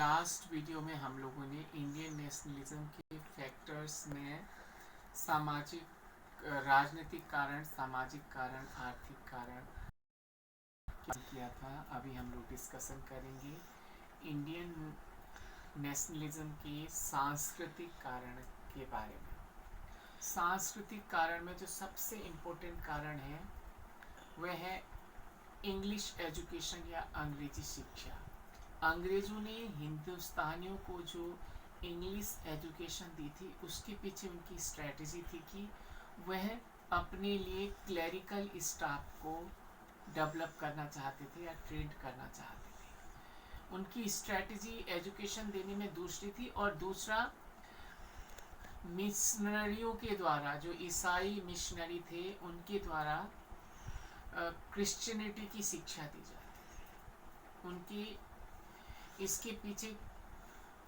Last video में हम लोगों ने इंडियन नेशनलिज्म के फैक्टर्स में सामाजिक राजनीतिक कारण, सामाजिक कारण, आर्थिक कारण किया था। अभी हम लोग डिस्कशन करेंगे इंडियन नेशनलिज्म के सांस्कृतिक कारण के बारे में। सांस्कृतिक कारण में जो सबसे इम्पोर्टेंट कारण है वह है इंग्लिश एजुकेशन या अंग्रेजी शिक्षा। अंग्रेजों ने हिंदुस्तानियों को जो इंग्लिश एजुकेशन दी थी उसके पीछे उनकी स्ट्रेटजी थी कि वह अपने लिए क्लरिकल स्टाफ को डेवलप करना चाहते थे या ट्रेंड करना चाहते थे। उनकी स्ट्रेटजी एजुकेशन देने में दूसरी थी, और दूसरा मिशनरियों के द्वारा, जो ईसाई मिशनरी थे उनके द्वारा क्रिश्चियनिटी की शिक्षा दी जाती थी। उनकी इसके पीछे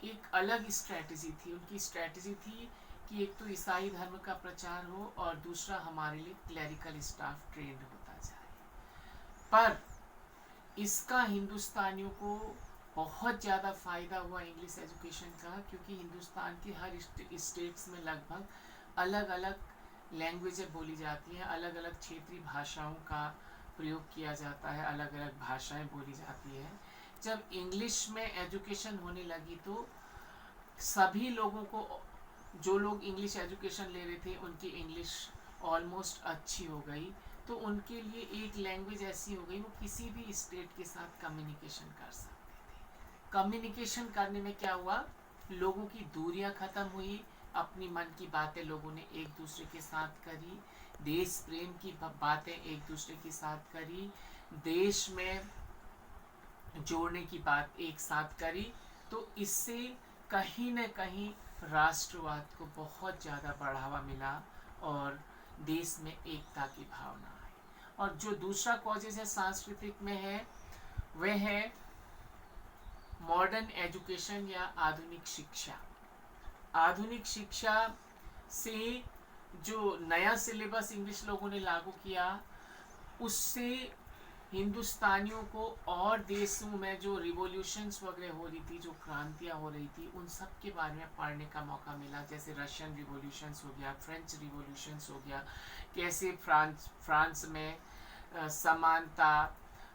एक अलग स्ट्रेटजी थी। उनकी स्ट्रेटजी थी कि एक तो ईसाई धर्म का प्रचार हो और दूसरा हमारे लिए क्लरिकल स्टाफ ट्रेंड होता जाए। पर इसका हिंदुस्तानियों को बहुत ज़्यादा फ़ायदा हुआ इंग्लिश एजुकेशन का, क्योंकि हिंदुस्तान के हर स्टेट्स में लगभग अलग अलग लैंग्वेजें बोली जाती हैं, अलग अलग क्षेत्रीय भाषाओं का प्रयोग किया जाता है, अलग अलग भाषाएं बोली जाती है। जब इंग्लिश में एजुकेशन होने लगी तो सभी लोगों को, जो लोग इंग्लिश एजुकेशन ले रहे थे उनकी इंग्लिश ऑलमोस्ट अच्छी हो गई, तो उनके लिए एक लैंग्वेज ऐसी हो गई वो किसी भी स्टेट के साथ कम्युनिकेशन कर सकते थे। कम्युनिकेशन करने में क्या हुआ, लोगों की दूरियां खत्म हुई, अपनी मन की बातें लोगों ने एक दूसरे के साथ करी, देश प्रेम की बातें एक दूसरे के साथ करी, देश में जोड़ने की बात एक साथ करी। तो इससे कहीं न कहीं राष्ट्रवाद को बहुत ज़्यादा बढ़ावा मिला और देश में एकता की भावना आई। और जो दूसरा कॉजेज है सांस्कृतिक में है वह है मॉडर्न एजुकेशन या आधुनिक शिक्षा। आधुनिक शिक्षा से जो नया सिलेबस इंग्लिश लोगों ने लागू किया उससे हिंदुस्तानियों को और देशों में जो रिवॉल्यूशंस वगैरह हो रही थी, जो क्रांतियाँ हो रही थी, उन सब के बारे में पढ़ने का मौका मिला। जैसे रशियन रिवॉल्यूशंस हो गया, फ्रेंच रिवॉल्यूशंस हो गया, कैसे फ्रांस में समानता,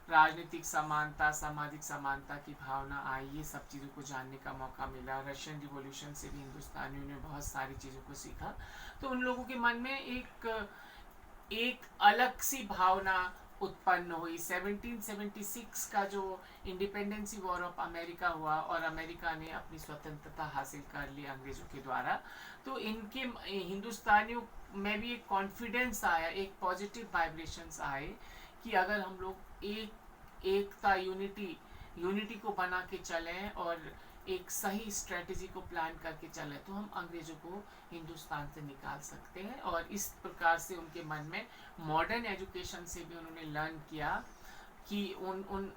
राजनीतिक समानता, सामाजिक समानता की भावना आई, ये सब चीज़ों को जानने का मौका मिला। रशियन रिवॉल्यूशन से भी हिंदुस्तानियों ने बहुत सारी चीज़ों को सीखा। तो उन लोगों के मन में एक अलग सी भावना उत्पन्न हुई। 1776 का जो इंडिपेंडेंसी वॉर ऑफ अमेरिका हुआ और अमेरिका ने अपनी स्वतंत्रता हासिल कर ली अंग्रेजों के द्वारा, तो इनके हिंदुस्तानियों में भी एक कॉन्फिडेंस आया, एक पॉजिटिव वाइब्रेशंस आए कि अगर हम लोग एकता, यूनिटी को बना के चलें और एक सही स्ट्रेटजी को प्लान करके चले तो हम अंग्रेजों को हिंदुस्तान से निकाल सकते हैं। और इस प्रकार से उनके मन में मॉडर्न एजुकेशन से भी उन्होंने लर्न किया कि उन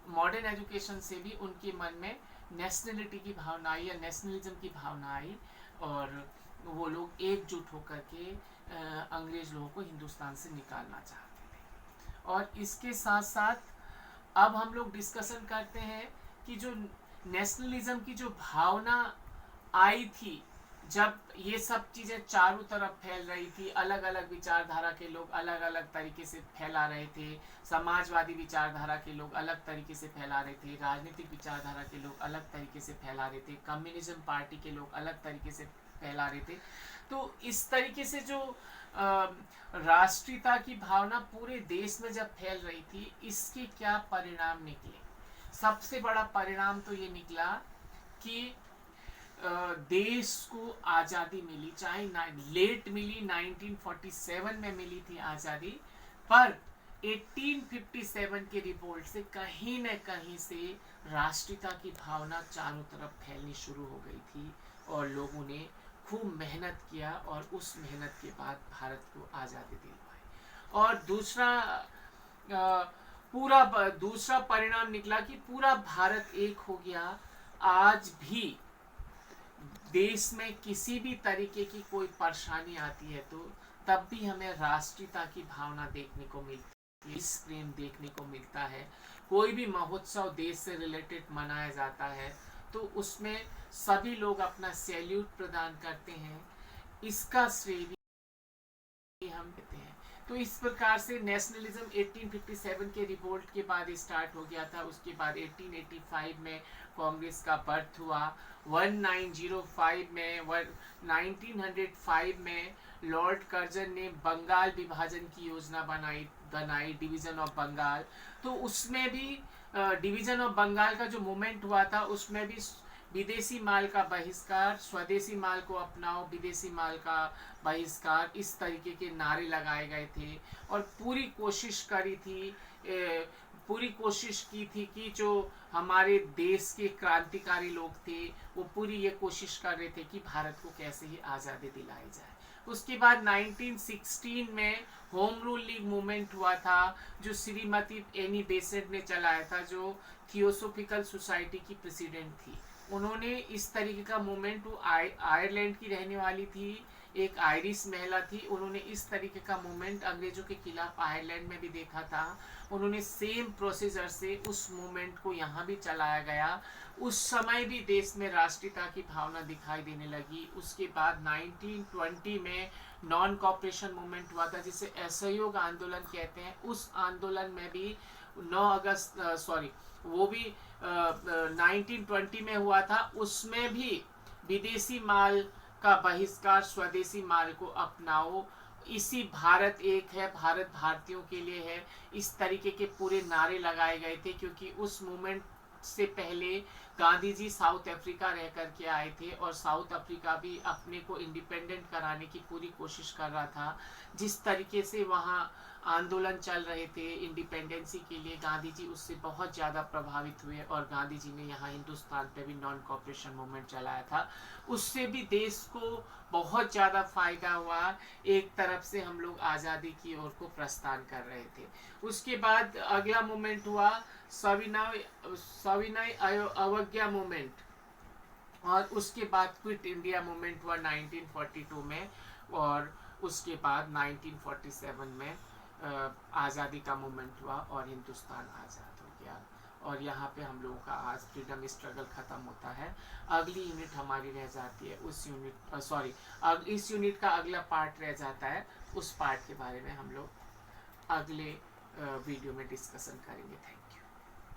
मॉडर्न एजुकेशन से भी उनके मन में नेशनलिटी की भावना आई या नेशनलिज्म की भावना आई, और वो लोग एकजुट होकर के अंग्रेज लोगों को हिंदुस्तान से निकालना चाहते थे। और इसके साथ साथ अब हम लोग डिस्कशन करते हैं कि जो नेशनलिज्म की जो भावना आई थी, जब ये सब चीज़ें चारों तरफ फैल रही थी, अलग अलग विचारधारा के लोग अलग अलग तरीके से फैला रहे थे, समाजवादी विचारधारा के लोग अलग तरीके से फैला रहे थे, राजनीतिक विचारधारा के लोग अलग तरीके से फैला रहे थे, कम्युनिज्म पार्टी के लोग अलग तरीके से फैला रहे थे। तो इस तरीके से जो राष्ट्रीयता की भावना पूरे देश में जब फैल रही थी, इसके क्या परिणाम निकले? सबसे बड़ा परिणाम तो ये निकला कि देश को आज़ादी मिली, चाहे लेट मिली, 1947 में मिली थी आज़ादी, पर 1857 के रिवोल्ट से कहीं न कहीं से राष्ट्रीयता की भावना चारों तरफ फैलनी शुरू हो गई थी और लोगों ने खूब मेहनत किया और उस मेहनत के बाद भारत को आज़ादी दिलवाई। और दूसरा परिणाम निकला कि पूरा भारत एक हो गया। आज भी देश में किसी भी तरीके की कोई परेशानी आती है तो तब भी हमें राष्ट्रीयता की भावना देखने को मिलती है, देश प्रेम देखने को मिलता है। कोई भी महोत्सव देश से रिलेटेड मनाया जाता है तो उसमें सभी लोग अपना सैल्यूट प्रदान करते हैं, इसका श्रेय भी हम देते हैं। तो इस प्रकार से नेशनलिज्म 1857 के रिवोल्ट के बाद स्टार्ट हो गया था। उसके बाद 1885 में कांग्रेस का बर्थ हुआ। 1905 में 1905 में लॉर्ड कर्जन ने बंगाल विभाजन की योजना बनाई डिवीजन ऑफ बंगाल। तो उसमें भी डिवीजन ऑफ बंगाल का जो मूवमेंट हुआ था उसमें भी विदेशी माल का बहिष्कार, स्वदेशी माल को अपनाओ, विदेशी माल का बहिष्कार, इस तरीके के नारे लगाए गए थे। और पूरी कोशिश की थी कि जो हमारे देश के क्रांतिकारी लोग थे वो पूरी ये कोशिश कर रहे थे कि भारत को कैसे ही आज़ादी दिलाई जाए। उसके बाद 1916 में होम रूल लीग मूवमेंट हुआ था, जो श्रीमती एनी बेसेंट ने चलाया था, जो थियोसोफिकल सोसाइटी की प्रेसिडेंट थी। उन्होंने इस तरीके का मूवमेंट, वो आयरलैंड की रहने वाली थी, एक आयरिश महिला थी। उन्होंने इस तरीके का मूवमेंट अंग्रेजों के खिलाफ आयरलैंड में भी देखा था। उन्होंने सेम प्रोसीजर से उस मूवमेंट को यहाँ भी चलाया गया। उस समय भी देश में राष्ट्रीयता की भावना दिखाई देने लगी। उसके बाद 1920 में नॉन कॉपरेशन मूवमेंट हुआ था, जिसे असहयोग आंदोलन कहते हैं। उस आंदोलन में भी 9 अगस्त वो भी 1920 में हुआ था। उसमें भी विदेशी माल का बहिष्कार, स्वदेशी माल को अपनाओ, इसी भारत एक है, भारत भारतीयों के लिए है, इस तरीके के पूरे नारे लगाए गए थे। क्योंकि उस मूवमेंट से पहले गांधी जी साउथ अफ्रीका रह करके आए थे और साउथ अफ्रीका भी अपने को इंडिपेंडेंट कराने की पूरी कोशिश कर रहा था। जिस तरीके से वहाँ आंदोलन चल रहे थे इंडिपेंडेंसी के लिए, गांधी जी उससे बहुत ज़्यादा प्रभावित हुए और गांधी जी ने यहाँ हिंदुस्तान पे भी नॉन कॉपरेशन मूवमेंट चलाया था। उससे भी देश को बहुत ज़्यादा फायदा हुआ। एक तरफ से हम लोग आज़ादी की ओर को प्रस्थान कर रहे थे। उसके बाद अगला मूवमेंट हुआ सविनय अवज्ञा मूवमेंट, और उसके बाद क्विट इंडिया मूवमेंट हुआ 1942 में। और उसके बाद 1947 में आज़ादी का मूवमेंट हुआ और हिंदुस्तान आज़ाद हो गया। और यहाँ पे हम लोगों का आज फ्रीडम स्ट्रगल ख़त्म होता है। अगली यूनिट हमारी रह जाती है, इस यूनिट का अगला पार्ट रह जाता है। उस पार्ट के बारे में हम लोग अगले वीडियो में डिस्कशन करेंगे। Thank you.